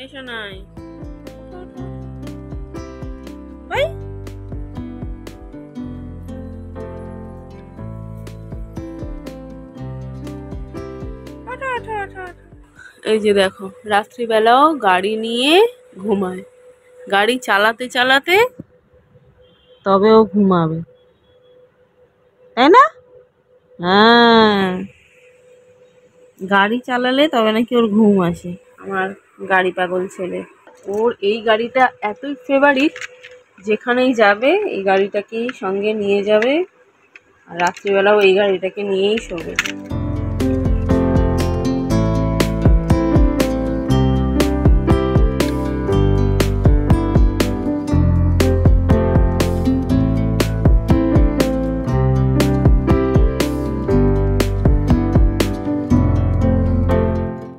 এসো নাই ভাই। এই যে দেখো রাত্রিবেলাও গাড়ি নিয়ে ঘুমায়, গাড়ি চালাতে চালাতে তবেও ঘুমাবে, তাই না? হ্যাঁ, গাড়ি চালালে তবে নাকি ওর ঘুম আসে। আমার গাড়ি পাগল ছেলে, ওর এই গাড়িটা এতই ফেভারিট, যেখানেই যাবে এই গাড়িটাকেই সঙ্গে নিয়ে যাবে, আর রাত্রিবেলাও এই গাড়িটাকে নিয়েই শোবে।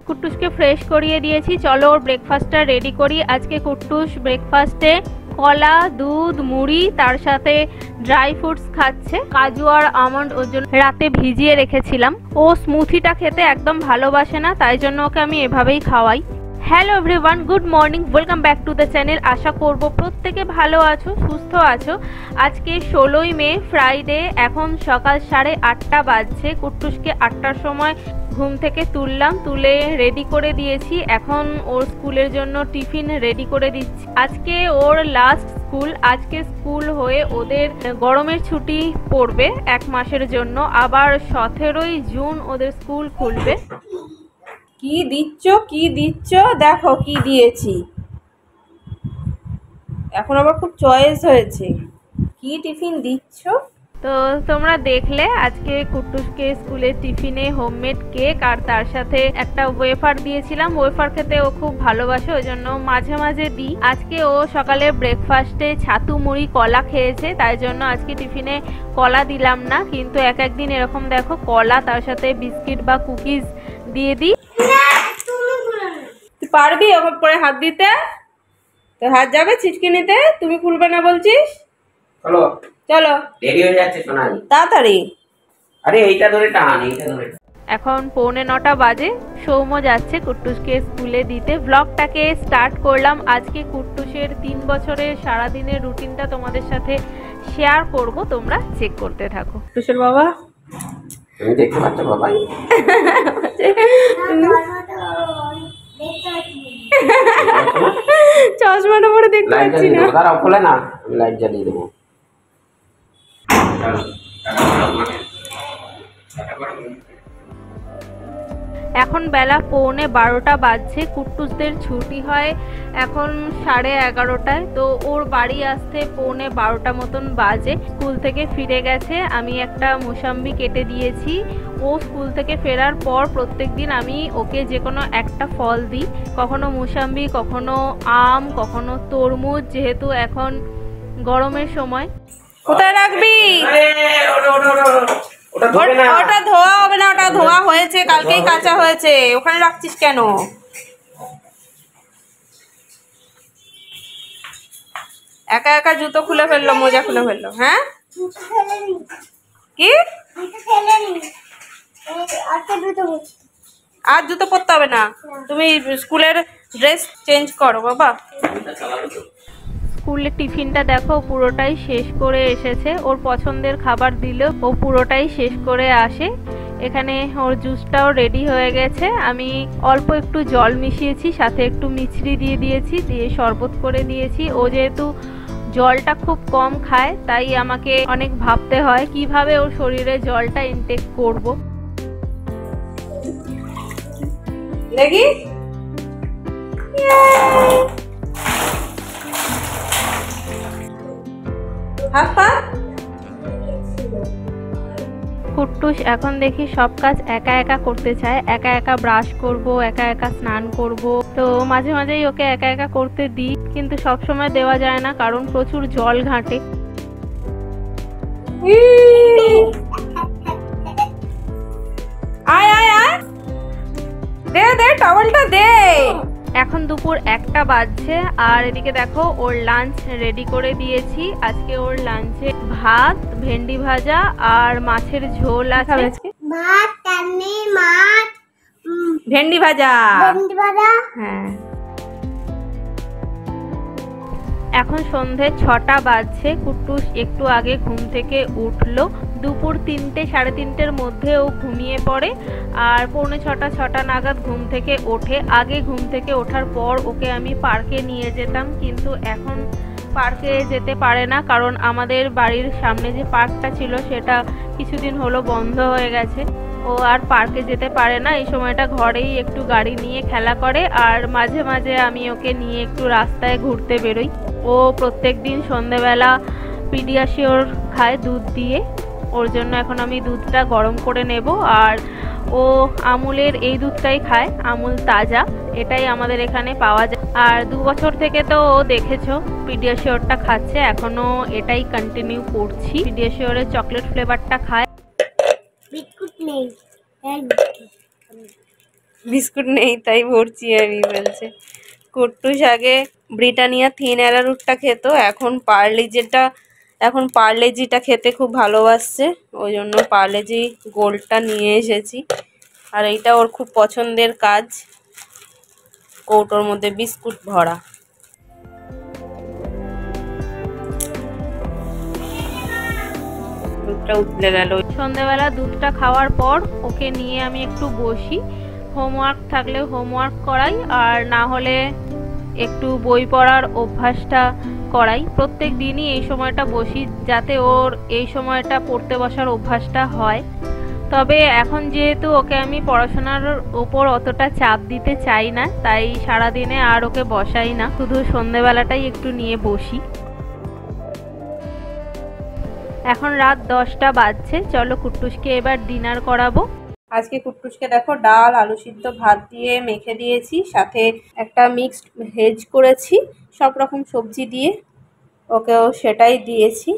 কুট্টুসকে ফ্রেশ করিয়ে দিয়েছি, চলো ওর ব্রেকফাস্টটা রেডি করি। আজকে কুট্টুস ব্রেকফাস্টে কলা, দুধ, মুড়ি, তার সাথে ড্রাই ফ্রুটস খাচ্ছে। কাজু আর আমন্ড ওর জন্য রাতে ভিজিয়ে রেখেছিলাম। ও স্মুথিটা খেতে একদম ভালোবাসে না, তাই জন্য ওকে আমি এভাবেই খাওয়াই। Hello everyone, good morning, welcome back to the channel. আশা করব প্রত্যেকে ভালো আছো, সুস্থ আছো। আজকে 16ই মে, ফ্রাইডে। এখন সকাল 8:30 বাজছে। কুট্টুসকে 8টার সময় ঘুম থেকে তুললাম, তুলে রেডি করে দিয়েছি। এখন ওর স্কুলের জন্য টিফিন রেডি করে দিচ্ছি। আজকে ওর লাস্ট স্কুল, আজকে স্কুল হয়ে ওদের গরমের ছুটি পড়বে 1 মাসের জন্য। আবার 17ই জুন ওদের স্কুল খুলবে। কি দিচ্ছ, কি দিচ্ছ, দেখো কি দিয়েছি। এখন আবার খুব চয়েস হয়েছে, কি টিফিন দিচ্ছ। তো তোমরা দেখলে আজকে কুট্টুসকে স্কুলের টিফিনে হোমমেড কেক আর তার সাথে একটা ওয়েফার দিয়েছিলাম। ওয়েফার খেতে ও খুব ভালোবাসে, ওই জন্য মাঝে মাঝে দিই। আজকে ও সকালে ব্রেকফাস্টে ছাতু, মুড়ি, কলা খেয়েছে, তাই জন্য আজকে টিফিনে কলা দিলাম না। কিন্তু এক একদিন এরকম দেখো কলা তার সাথে বিস্কিট বা কুকিজ দিয়ে দিই। তুই পারবি ওর পরে হাত দিতে? তোর হাত যাবে ছিটকে নিতে, তুমি খুলবে না বলছিস? চলো চলো, দেরি হয়ে যাচ্ছে সোনাই, তাড়াতাড়ি। আরে এইটা ধরে টান, এইটা ধরে। এখন 8:45 বাজে। সৌম্য যাচ্ছে কুট্টুসকে স্কুলে দিতে। ব্লগটাকে স্টার্ট করলাম। আজকে কুট্টুসের 3 বছরের সারাদিনের রুটিনটা তোমাদের সাথে শেয়ার করব, তোমরা চেক করতে থাকো। কুট্টুসের বাবা, তুমি দেখতে পাচ্ছ বাবাই? চশমাটা পরে দেখতে পাচ্ছি না। দাঁড়াও, খোলে না, আমি লাইট জ্বালিয়ে দেবো। এখন বেলা 11:15 বাজছে। কুট্টুসদের ছুটি হয় এখন 11:30টায়। তো ওর বাড়ি আসতে 11:15 মতন বাজে। স্কুল থেকে ফিরে গেছে, আমি একটা মোসাম্বি কেটে দিয়েছি। ও স্কুল থেকে ফেরার পর প্রত্যেকদিন আমি ওকে যে কোনো একটা ফল দিই, কখনো মোসাম্বি, কখনো আম, কখনো তরমুজ, যেহেতু এখন গরমের সময়। কোথায় রাখবি? ওটা ধোয়া হবে না, ওটা ধোয়া হয়েছে, কালকেই কাঁচা হয়েছে। ওখানে রাখছিস কেন? একা একা জুতো খুলে ফেললো, মোজা খুলে ফেললো। হ্যাঁ, কি? আর জুতো পরতে হবে না, তুমি স্কুলের ড্রেস চেঞ্জ করো বাবা। স্কুলের টিফিনটা দেখো পুরোটাই শেষ করে এসেছে। ওর পছন্দের খাবার দিলেও ও পুরোটাই শেষ করে আসে। এখানে ওর জুসটাও রেডি হয়ে গেছে। আমি অল্প একটু জল মিশিয়েছি, সাথে একটু মিছরি দিয়ে দিয়েছি, দিয়ে শরবত করে দিয়েছি। ও যেহেতু জলটা খুব কম খায়, তাই আমাকে অনেক ভাবতে হয় কিভাবে ওর শরীরে জলটা ইনটেক করব। দেখি কুট্টুস এখন দেখি সব কাজ একা একা করতে চায়। একা একা ব্রাশ করব, একা একা স্নান করব। তো মাঝে মাঝেই ওকে একা একা করতে দিই, কিন্তু সব সময় দেওয়া যায় না, কারণ প্রচুর জল ঘাঁটে। আয় আয় আয়, দে দে টাওয়ালটা দে। এখন দুপুর 1টা বাজছে, আর এদিকে দেখো ওর লাঞ্চ রেডি করে দিয়েছি। আজকে ওর লাঞ্চে ভাত, ভেন্ডি ভাজা আর মাছের ঝোল আছে। ভাত, ডালি, মাছ, ভেন্ডি ভাজা। ভেন্ডি ভাজা। হ্যাঁ, এখন সন্ধে 6টা বাজছে। কুট্টুস একটু আগে ঘুম থেকে উঠলো। দুপুর 3টে সাড়ে 3টের মধ্যে ও ঘুমিয়ে পড়ে আর পৌনে 6টা নাগাদ ঘুম থেকে ওঠে। আগে ঘুম থেকে ওঠার পর ওকে আমি পার্কে নিয়ে যেতাম, কিন্তু এখন পার্কে যেতে পারে না, কারণ আমাদের বাড়ির সামনে যে পার্কটা ছিল সেটা কিছুদিন হলো বন্ধ হয়ে গেছে। ও আর পার্কে যেতে পারে না। এই সময়টা ঘরেই একটু গাড়ি নিয়ে খেলা করে আর মাঝে মাঝে আমি ওকে নিয়ে একটু রাস্তায় ঘুরতে বেরোই। ও প্রত্যেক দিন সন্ধেবেলা পিডিয়াশিওর খায় দুধ দিয়ে। ওর জন্য এখন আমি দুধটা গরম করে নেব। আর ও আমুলের এই দুধটাই খায়, আমুল তাজা, এটাই আমাদের এখানে পাওয়া যায়। আর 2 বছর থেকে তো ও দেখেছো পিডিয়াশিওরটা খাচ্ছে, এখনো এটাই কন্টিনিউ করছি। পিডিয়াশিওরের চকলেট ফ্লেভারটা খায়। বিস্কুট নেই তাই ভরছি আমি বলছে। কুট্টুস আগে ব্রিটানিয়া থিন অ্যারারুটটা খেত, এখন পার্লেজিটা খেতে খুব ভালোবাসছে, ওই জন্য পার্লেজি গোল্ডটা নিয়ে এসেছি। আর এইটা ওর খুব পছন্দের কাজ, কৌটোর মধ্যে বিস্কুট ভরা। দুধটা উতলে গেল। সন্ধ্যাবেলা দুধটা খাওয়ার পর ওকে নিয়ে আমি একটু বসি, হোমওয়ার্ক থাকলে হোমওয়ার্ক করাই, আর না হলে একটু বই পড়ার অভ্যাসটা করাই। প্রত্যেক দিনই এই সময়টা বসি যাতে ওর এই সময়টা পড়তে বসার অভ্যাসটা হয়। তবে এখন যেহেতু ওকে আমি পড়াশোনার ওপর অতটা চাপ দিতে চাই না, তাই সারাদিনে আর ওকে বসাই না, শুধু সন্ধেবেলাটাই একটু নিয়ে বসি। এখন রাত 10টা বাজছে, চলো কুট্টুসকে এবার ডিনার করাবো। আজকে কুট্টুসকে দেখো ডাল আলু সিদ্ধ ভাত দিয়ে মেখে দিয়েছি, সাথে একটা মিক্সড ভেজ করেছি সব রকম সবজি দিয়ে, ওকেও সেটাই দিয়েছি।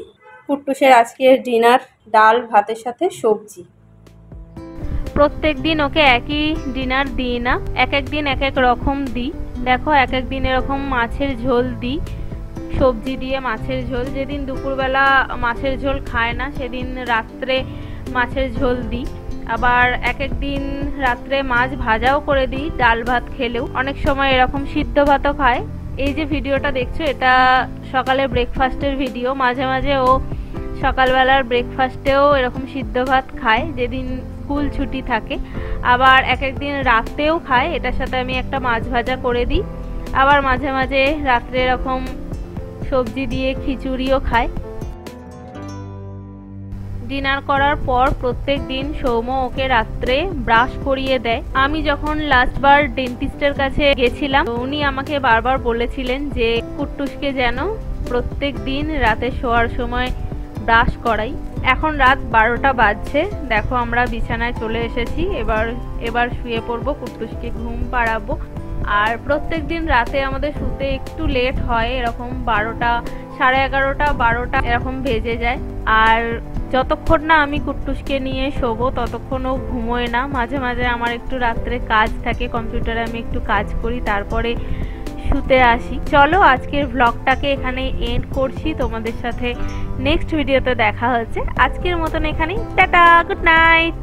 কুট্টুসের আজকের ডিনার ডাল ভাতের সাথে সবজি। প্রত্যেক দিন ওকে একই ডিনার দিই না, এক এক দিন এক এক রকম দিই। দেখো এক এক দিন এরকম মাছের ঝোল দিই, সবজি দিয়ে মাছের ঝোল। যেদিন দুপুরবেলা মাছের ঝোল খায় না সেদিন রাত্রে মাছের ঝোল দিই। আবার এক এক দিন রাত্রে মাছ ভাজাও করে দিই ডাল ভাত খেলেও। অনেক সময় এরকম সিদ্ধ ভাতও খায়। এই যে ভিডিওটা দেখছো এটা সকালে ব্রেকফাস্টের ভিডিও। মাঝে মাঝে ও সকালবেলার ব্রেকফাস্টেও এরকম সিদ্ধ ভাত খায় যেদিন স্কুল ছুটি থাকে। আবার এক এক দিন রাতেও খায়, এটার সাথে আমি একটা মাছ ভাজা করে দিই। আবার মাঝে মাঝে রাত্রে এরকম সবজি দিয়ে খিচুড়িও খায়। ডিনার করার পর প্রত্যেক দিন সৌম্য ওকে রাত্রে ব্রাশ করিয়ে দেয়। আমি যখন লাস্টবার ডেন্টিস্টের কাছে গেছিলাম উনি আমাকে বারবার বলেছিলেন যে কুট্টুসকে যেন প্রত্যেক দিন রাতে শোয়ার সময় ব্রাশ করাই। এখন রাত 12টা বাজছে, দেখো আমরা বিছানায় চলে এসেছি। এবার শুয়ে পড়বো, কুট্টুসকে ঘুম পাড়াবো। আর প্রত্যেক দিন রাতে আমাদের শুতে একটু লেট হয়, এরকম 12টা সাড়ে 11টা 12টা এরকম বেজে যায়। আর যতক্ষণ না আমি কুট্টুসকে নিয়ে শোবো ততক্ষণও ঘুমোয় না। মাঝে মাঝে আমার একটু রাত্রে কাজ থাকে, কম্পিউটারে আমি একটু কাজ করি, তারপরে শুতে আসি। চলো আজকের ব্লগটাকে এখানে এন্ড করছি, তোমাদের সাথে নেক্সট ভিডিওতে দেখা হচ্ছে। আজকের মতন এখানেই, টাটা, গুড নাইট।